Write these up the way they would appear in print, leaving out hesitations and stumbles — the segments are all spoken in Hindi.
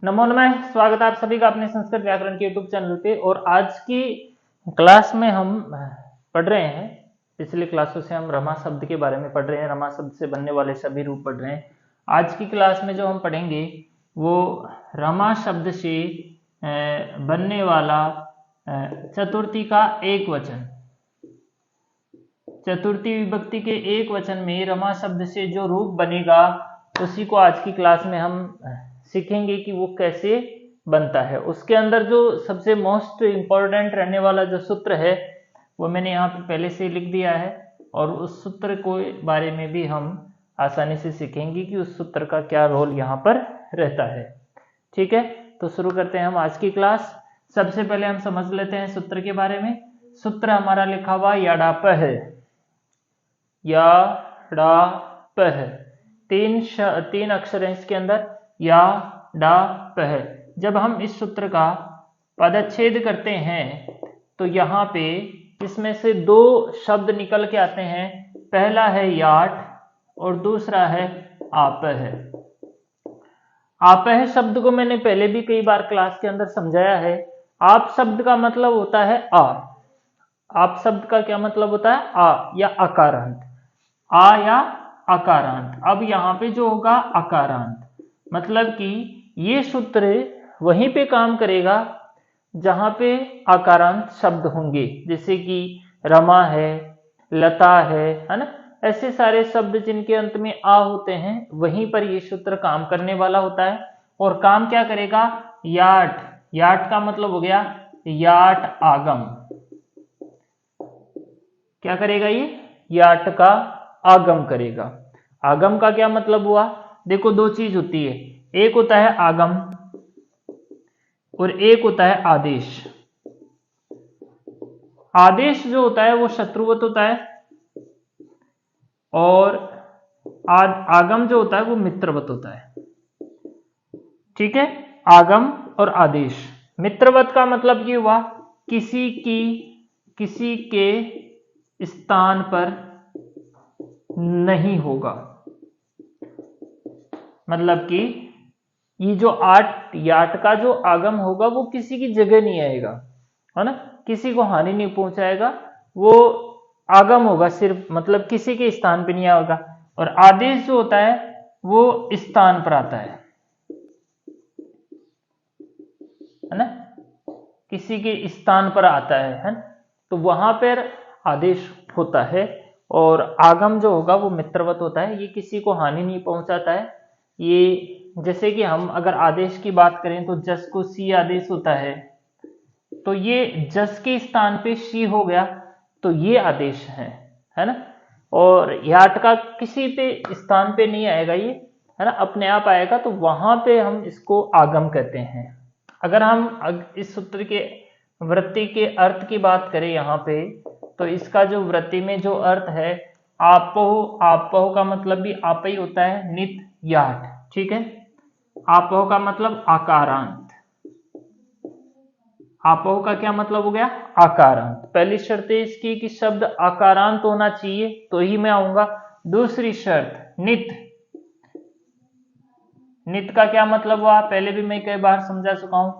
नमो नमः। स्वागत है आप सभी का अपने संस्कृत व्याकरण के यूट्यूब चैनल पे। और आज की क्लास में हम पढ़ रहे हैं, पिछले क्लासों से हम रमा शब्द के बारे में पढ़ रहे हैं, रमा शब्द से बनने वाले सभी रूप पढ़ रहे हैं। आज की क्लास में जो हम पढ़ेंगे वो रमा शब्द से बनने वाला चतुर्थी का एक वचन, चतुर्थी विभक्ति के एक वचन में रमा शब्द से जो रूप बनेगा उसी को आज की क्लास में हम सीखेंगे कि वो कैसे बनता है। उसके अंदर जो सबसे मोस्ट इम्पोर्टेंट रहने वाला जो सूत्र है वो मैंने यहाँ पे पहले से लिख दिया है, और उस सूत्र को बारे में भी हम आसानी से सीखेंगे कि उस सूत्र का क्या रोल यहाँ पर रहता है। ठीक है, तो शुरू करते हैं हम आज की क्लास। सबसे पहले हम समझ लेते हैं सूत्र के बारे में। सूत्र हमारा लिखा हुआ याडापह है, याडापह, तीन अक्षर हैं इसके अंदर, या डा पह। जब हम इस सूत्र का पदच्छेद करते हैं तो यहाँ पे इसमें से दो शब्द निकल के आते हैं। पहला है याट और दूसरा है आपह। आपह शब्द को मैंने पहले भी कई बार क्लास के अंदर समझाया है। आप शब्द का मतलब होता है आ। आप शब्द का क्या मतलब होता है? आ या अकारांत, आ या अकारांत। अब यहाँ पे जो होगा अकारांत, मतलब कि ये सूत्र वहीं पे काम करेगा जहां पे अकारांत शब्द होंगे, जैसे कि रमा है, लता है ना, ऐसे सारे शब्द जिनके अंत में आ होते हैं वहीं पर ये सूत्र काम करने वाला होता है। और काम क्या करेगा? याट, याट का मतलब हो गया याट आगम। क्या करेगा ये? याट का आगम करेगा। आगम का क्या मतलब हुआ? देखो, दो चीज होती है, एक होता है आगम और एक होता है आदेश। आदेश जो होता है वो शत्रुवत होता है, और आगम जो होता है वो मित्रवत होता है। ठीक है, आगम और आदेश। मित्रवत का मतलब ये हुआ किसी के स्थान पर नहीं होगा, मतलब कि ये जो याट का जो आगम होगा वो किसी की जगह नहीं आएगा, है ना, किसी को हानि नहीं पहुंचाएगा, वो आगम होगा सिर्फ, मतलब किसी के स्थान पे नहीं आएगा। और आदेश जो होता है वो स्थान पर आता है ना, किसी के स्थान पर आता है ना, तो वहां पर आदेश होता है। और आगम जो होगा वो मित्रवत होता है, ये किसी को हानि नहीं पहुंचाता है। ये जैसे कि हम अगर आदेश की बात करें तो जस को सी आदेश होता है, तो ये जस के स्थान पे सी हो गया, तो ये आदेश है ना। और याट का किसी पे स्थान पे नहीं आएगा ये, है ना, अपने आप आएगा, तो वहां पे हम इसको आगम कहते हैं। अगर हम इस सूत्र के वृत्ति के अर्थ की बात करें यहाँ पे, तो इसका जो वृत्ति में जो अर्थ है, आपहो, आपहो का मतलब भी आप ही होता है, नित याट। ठीक है, आपहो का मतलब आकारांत। आपहो का क्या मतलब हो गया? आकारांत। पहली शर्त है इसकी कि शब्द आकारांत होना चाहिए तो ही मैं आऊंगा। दूसरी शर्त नित। नित का क्या मतलब हुआ? पहले भी मैं कई बार समझा चुका हूं।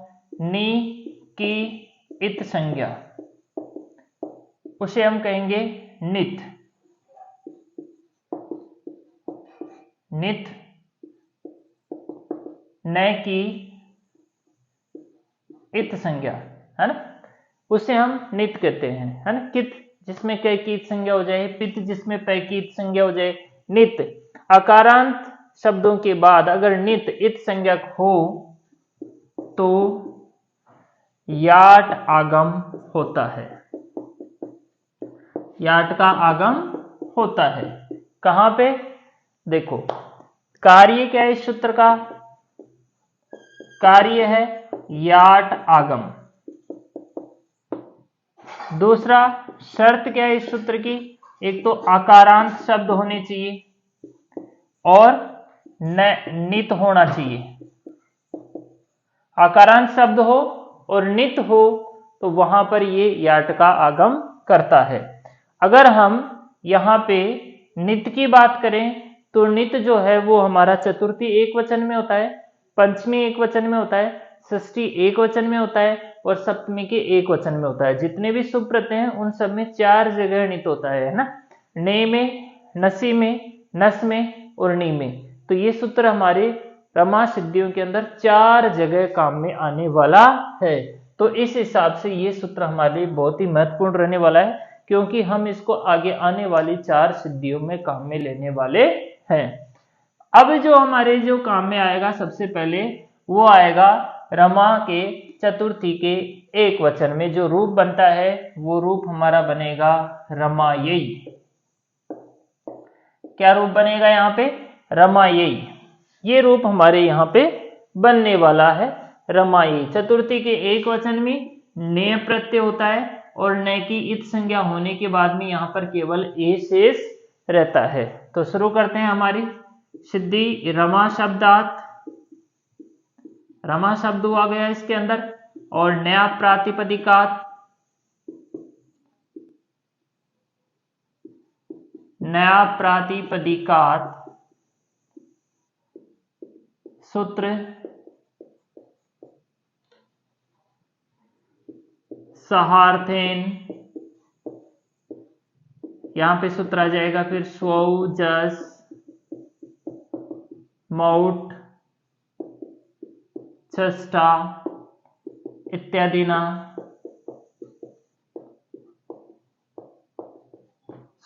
नी की इत संज्ञा, उसे हम कहेंगे नित। नित न की इत संज्ञा, है ना, उसे हम नित कहते हैं, है ना। कित जिसमें कै की इत संज्ञा हो जाए, पित जिसमें पै की इत संज्ञा हो जाए, नित। अकारांत शब्दों के बाद अगर नित इत संज्ञक हो तो याट आगम होता है। याट का आगम होता है। कहां पे? देखो, कार्य क्या है इस सूत्र का? कार्य है याट आगम। दूसरा शर्त क्या है इस सूत्र की? एक तो आकारांत शब्द होने चाहिए और नित होना चाहिए। आकारांत शब्द हो और नित हो तो वहां पर ये याट का आगम करता है। अगर हम यहाँ पे नित की बात करें तो नित जो है वो हमारा चतुर्थी एक वचन में होता है। पंचमी एक वचन में होता है, षष्ठी एक वचन में होता है और सप्तमी के एक वचन में होता है। जितने भी शुभ प्रत्यय हैं उन सब में 4 जगह णित होता है ना, ने में, नसी में, नस में और नी में। तो ये सूत्र हमारे रमा सिद्धियों के अंदर 4 जगह काम में आने वाला है। तो इस हिसाब से ये सूत्र हमारे लिए बहुत ही महत्वपूर्ण रहने वाला है, क्योंकि हम इसको आगे आने वाली 4 सिद्धियों में काम में लेने वाले हैं। अब जो हमारे जो काम में आएगा सबसे पहले वो आएगा रमा के चतुर्थी के एक वचन में जो रूप बनता है वो रूप हमारा बनेगा रमायई। क्या रूप बनेगा यहाँ पे? रमायई। ये रूप हमारे यहाँ पे बनने वाला है रमायई। चतुर्थी के एक वचन में ने प्रत्यय होता है और ने की इत संज्ञा होने के बाद में यहाँ पर केवल ए शेष रहता है। तो शुरू करते हैं हमारी सिद्धि। रमा शब्दात, रमा शब्द आ गया इसके अंदर, और नया प्रातिपदिकात, नया प्रातिपदिकात सूत्र सहार्थेन, यहां पे सूत्र आ जाएगा फिर स्वौ जस मौट चष्टा इत्यादि ना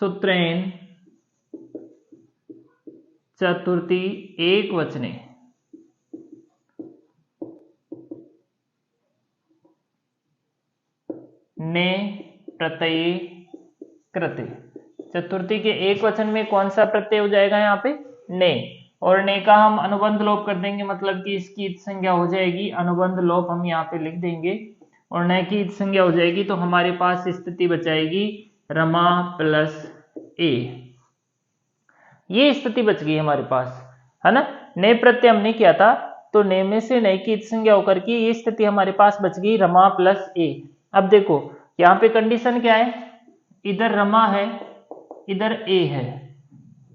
सूत्रेन चतुर्थी एक वचने। ने प्रत्यय कृते। चतुर्थी के एक वचन में कौन सा प्रत्यय हो जाएगा यहाँ पे? ने। और ने का हम अनुबंध लोप कर देंगे, मतलब कि इसकी इत संज्ञा हो जाएगी, अनुबंध लोप हम यहाँ पे लिख देंगे और ने की इत संज्ञा हो जाएगी। तो हमारे पास स्थिति बचाएगी रमा प्लस ए। ये स्थिति बच गई हमारे पास, है ना। ने प्रत्यय हमने किया था तो ने में से ने की इत संज्ञा होकर के ये स्थिति हमारे पास बच गई रमा प्लस ए। अब देखो यहाँ पे कंडीशन क्या है, इधर रमा है इधर ए है,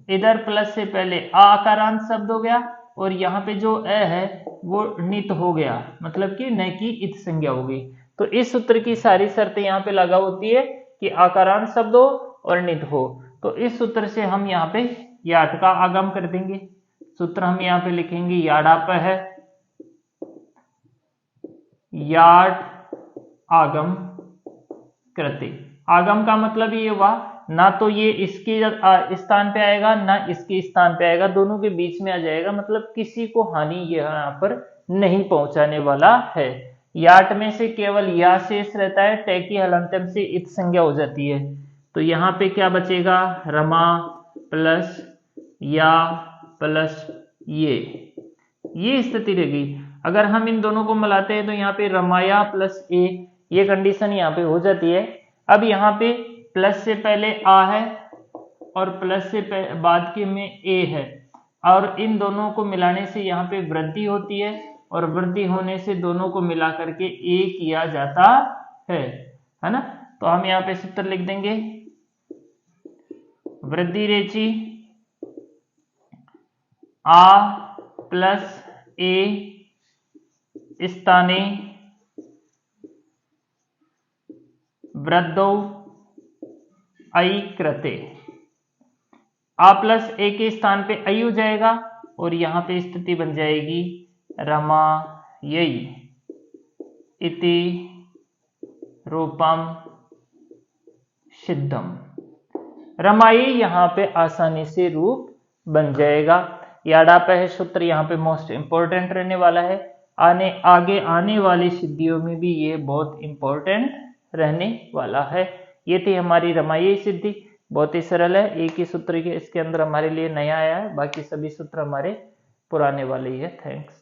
इधर प्लस से पहले आ आकारांत शब्द हो गया और यहाँ पे जो ए है वो नित हो गया, मतलब कि न की इत संज्ञा हो गई। तो इस सूत्र की सारी शर्तें यहाँ पे लागू होती है कि आकारांत शब्द हो और नित हो। तो इस सूत्र से हम यहाँ पे याट का आगम कर देंगे। सूत्र हम यहाँ पे लिखेंगे याडाप है, याट आगम करते। आगम का मतलब ये हुआ ना तो ये इसके स्थान पे आएगा ना इसके स्थान पे आएगा, दोनों के बीच में आ जाएगा, मतलब किसी को हानि यहाँ पर नहीं पहुंचाने वाला है। याट में से केवल या शेष रहता है, टे की हलंतम से इत संज्ञा हो जाती है। तो यहाँ पे क्या बचेगा? रमा प्लस या प्लस ये स्थिति रहेगी। अगर हम इन दोनों को मिलाते हैं तो यहाँ पे रमाया प्लस ए, ये कंडीशन यहाँ पे हो जाती है। अब यहाँ पे प्लस से पहले आ है और प्लस से बाद के में ए है, और इन दोनों को मिलाने से यहाँ पे वृद्धि होती है और वृद्धि होने से दोनों को मिला करके ए किया जाता है ना। तो हम यहाँ पे सूत्र लिख देंगे वृद्धि रेची आ प्लस ए स्थाने वृद्धौ आई कृते। आ प्लस ए के स्थान पे आई हो जाएगा और यहाँ पे स्थिति बन जाएगी रमायई इति रूपम सिद्धम। रमायई यहाँ पे आसानी से रूप बन जाएगा। याडाप है सूत्र यहाँ पे मोस्ट इंपोर्टेंट रहने वाला है। आगे आने वाली सिद्धियों में भी ये बहुत इंपॉर्टेंट रहने वाला है। ये थी हमारी रमायई सिद्धि, बहुत ही सरल है। एक ही सूत्र के इसके अंदर हमारे लिए नया आया है, बाकी सभी सूत्र हमारे पुराने वाले ही है। थैंक्स।